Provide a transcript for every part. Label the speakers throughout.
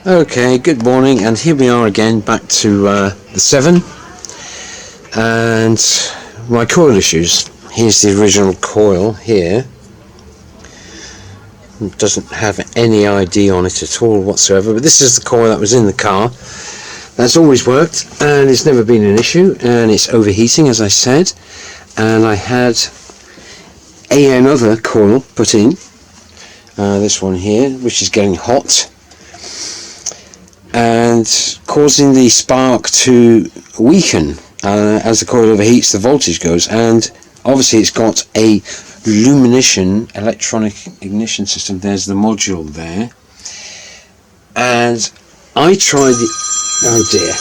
Speaker 1: Okay, good morning, and here we are again, back to the 7 and my coil issues. Here's the original coil here. It doesn't have any ID on it at all whatsoever, but this is the coil that was in the car. That's always worked, and it's never been an issue, and it's overheating, as I said. And I had another coil put in, this one here, which is getting hot and causing the spark to weaken as the coil overheats. The voltage goes, and obviously it's got a lumination electronic ignition system. There's the module there, and I tried the, oh dear,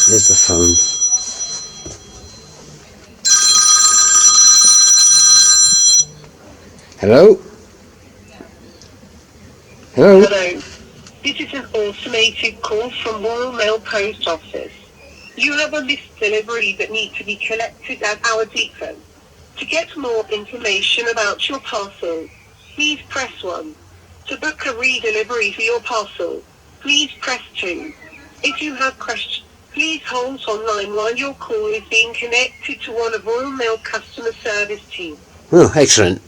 Speaker 1: there's the phone. Hello? Hello?
Speaker 2: Hello. This is an automated call from Royal Mail Post Office. You have a missed delivery that needs to be collected at our depot. To get more information about your parcel, please press 1. To book a redelivery for your parcel, please press 2. If you have questions, please hold online while your call is being connected to one of Royal Mail customer service team.
Speaker 1: Oh, excellent.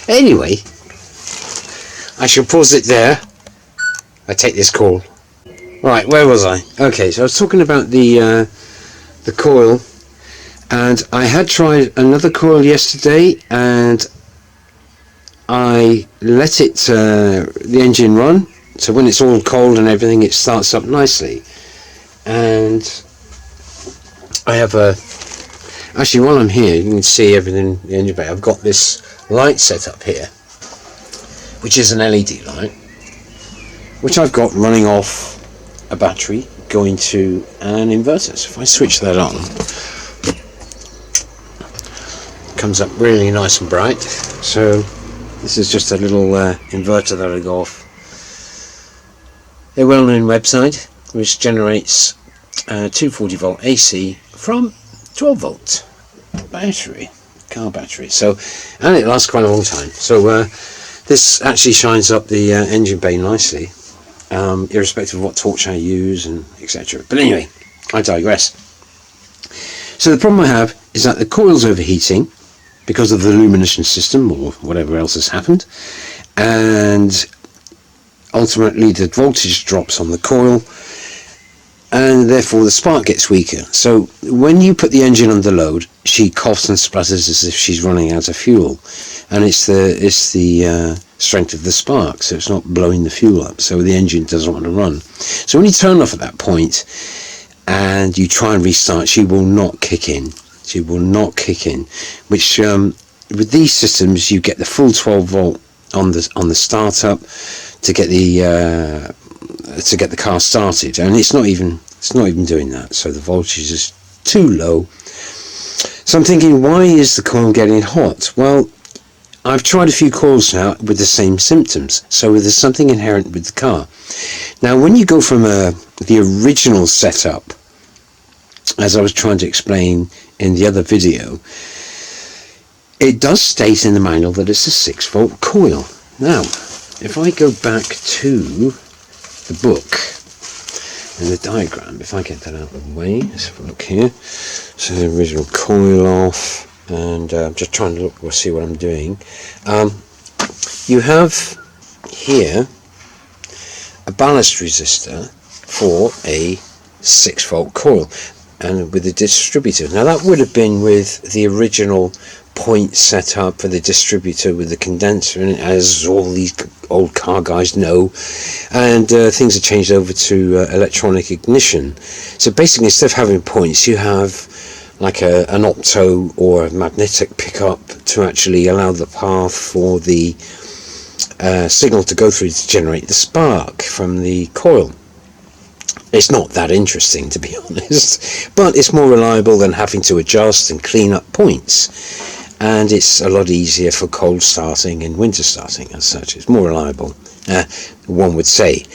Speaker 1: Anyway, I shall pause it there. I take this call. Right, where was I? Okay, so I was talking about the coil, and I had tried another coil yesterday, and I let it the engine run. So when it's all cold and everything, it starts up nicely. And I have actually, while I'm here, you can see everything in the engine bay. I've got this light set up here, which is an LED light, which I've got running off a battery going to an inverter. So if I switch that on, it comes up really nice and bright. So this is just a little inverter that I go off a well-known website, which generates 240 volt AC from 12 volt battery, car battery. So, and it lasts quite a long time. So this actually shines up the engine bay nicely, irrespective of what torch I use and etc. But anyway, I digress. So the problem I have is that the coil's overheating because of the lumination system or whatever else has happened, and ultimately the voltage drops on the coil, and therefore the spark gets weaker. So when you put the engine under load, she coughs and splutters as if she's running out of fuel, and it's the strength of the spark, so it's not blowing the fuel up, so the engine doesn't want to run. So when you turn off at that point and you try and restart, she will not kick in. She will not kick in, which with these systems you get the full 12 volt on the startup to get the car started, and it's not even doing that. So the voltage is too low. So I'm thinking, why is the coil getting hot? Well, I've tried a few coils now with the same symptoms, so there's something inherent with the car. Now when you go from the original setup, as I was trying to explain in the other video, it does state in the manual that it's a 6 volt coil. Now if I go back to the book and the diagram, if I get that out of the way, let's have a look here. So the original coil off, and I'm just trying to look, we'll see what I'm doing. You have here a ballast resistor for a 6 volt coil, and with a distributor. Now that would have been with the original point set up for the distributor with the condenser in it, as all these old car guys know, and things have changed over to electronic ignition. So basically, instead of having points, you have like an opto or a magnetic pickup to actually allow the path for the signal to go through to generate the spark from the coil. It's not that interesting, to be honest, but it's more reliable than having to adjust and clean up points, and it's a lot easier for cold starting and winter starting as such. It's more reliable, one would say.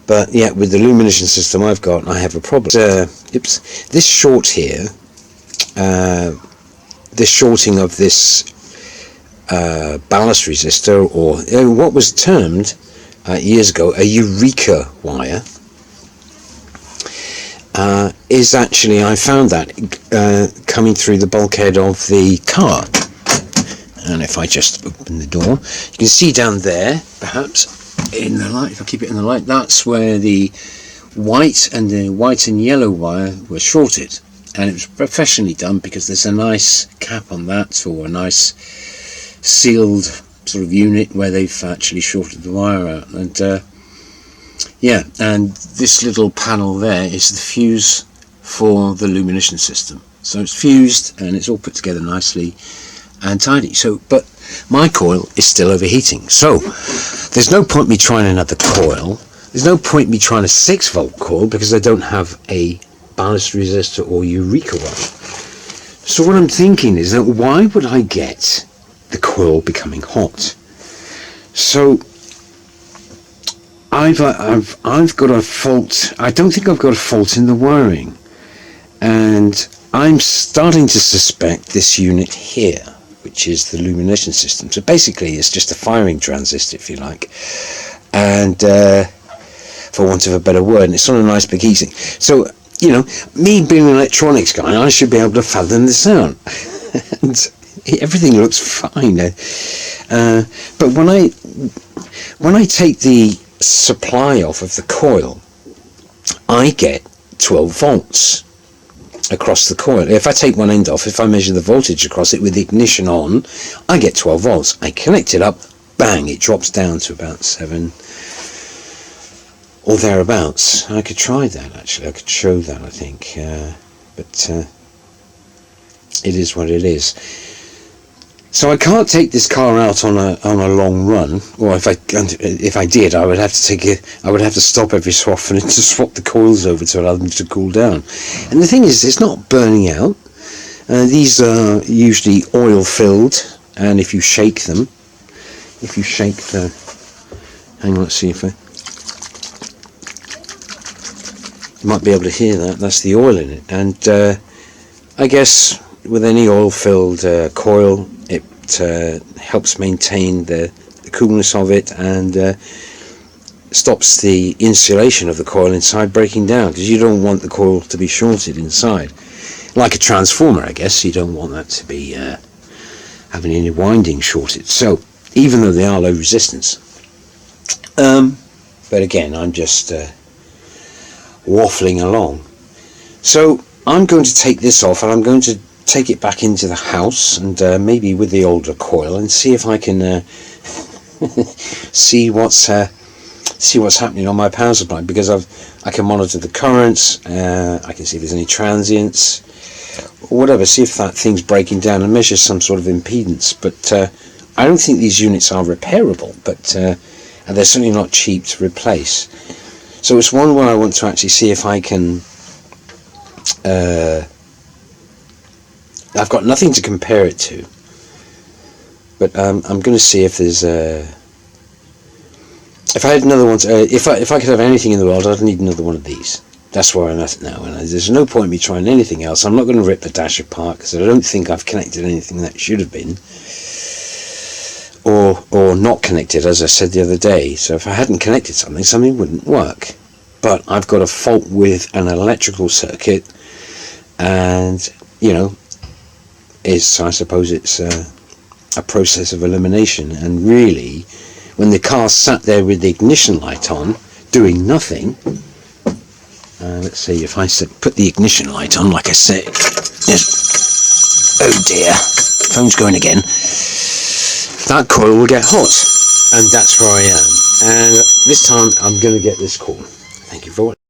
Speaker 1: But yeah, with the lumination system I've got, I have a problem. This short here, this shorting of this ballast resistor, or what was termed years ago, a Eureka wire, is actually, I found that coming through the bulkhead of the car. And if I just open the door, you can see down there, perhaps, in the light, if I keep it in the light, that's where the white and yellow wire were shorted. And it was professionally done because there's a nice cap on that, or a nice sealed sort of unit where they've actually shorted the wire out. And yeah, and this little panel there is the fuse for the illumination system. So it's fused and it's all put together nicely and tidy. So, but my coil is still overheating. So there's no point me trying another coil. There's no point me trying a 6-volt coil because I don't have a ballast resistor or Eureka wire. So what I'm thinking is that why would I get the coil becoming hot? So I've got a fault. I don't think I've got a fault in the wiring, and I'm starting to suspect this unit here, which is the illumination system. So basically it's just a firing transistor, if you like, and for want of a better word, and it's on a nice big heatsink. So, you know, me being an electronics guy, I should be able to fathom this out. And everything looks fine. But when I take the supply off of the coil, I get 12 volts across the coil. If I take one end off, if I measure the voltage across it with the ignition on, I get 12 volts. I connect it up, bang, it drops down to about 7 or thereabouts. I could try that, actually. I could show that, I think, but it is what it is. So I can't take this car out on a long run, or if I did, I would have to take it. I would have to stop every so often to swap the coils over to allow them to cool down. And the thing is, it's not burning out. These are usually oil filled, and if you shake them, hang on, let's see if you might be able to hear that. That's the oil in it, and I guess with any oil-filled coil, it helps maintain the coolness of it, and stops the insulation of the coil inside breaking down, because you don't want the coil to be shorted inside. Like a transformer, I guess, you don't want that to be having any winding shorted. So even though they are low resistance, but again, I'm just waffling along. So I'm going to take this off, and I'm going to take it back into the house, and maybe with the older coil, and see if I can see what's happening on my power supply, because I can monitor the currents, I can see if there's any transients or whatever, see if that thing's breaking down, and measure some sort of impedance. But I don't think these units are repairable, but and they're certainly not cheap to replace. So it's one where I want to actually see if I can I've got nothing to compare it to, but I'm going to see if there's if I had another one, if I could have anything in the world, I'd need another one of these. That's where I'm at now, and there's no point in me trying anything else. I'm not going to rip the dash apart, because I don't think I've connected anything that should have been, or not connected, as I said the other day. So if I hadn't connected something wouldn't work. But I've got a fault with an electrical circuit, and you know, I suppose it's a process of elimination. And really, when the car sat there with the ignition light on, doing nothing, let's see if I put the ignition light on, like I said, oh dear, phone's going again, that coil will get hot, and that's where I am. And this time I'm going to get this call. Thank you for watching.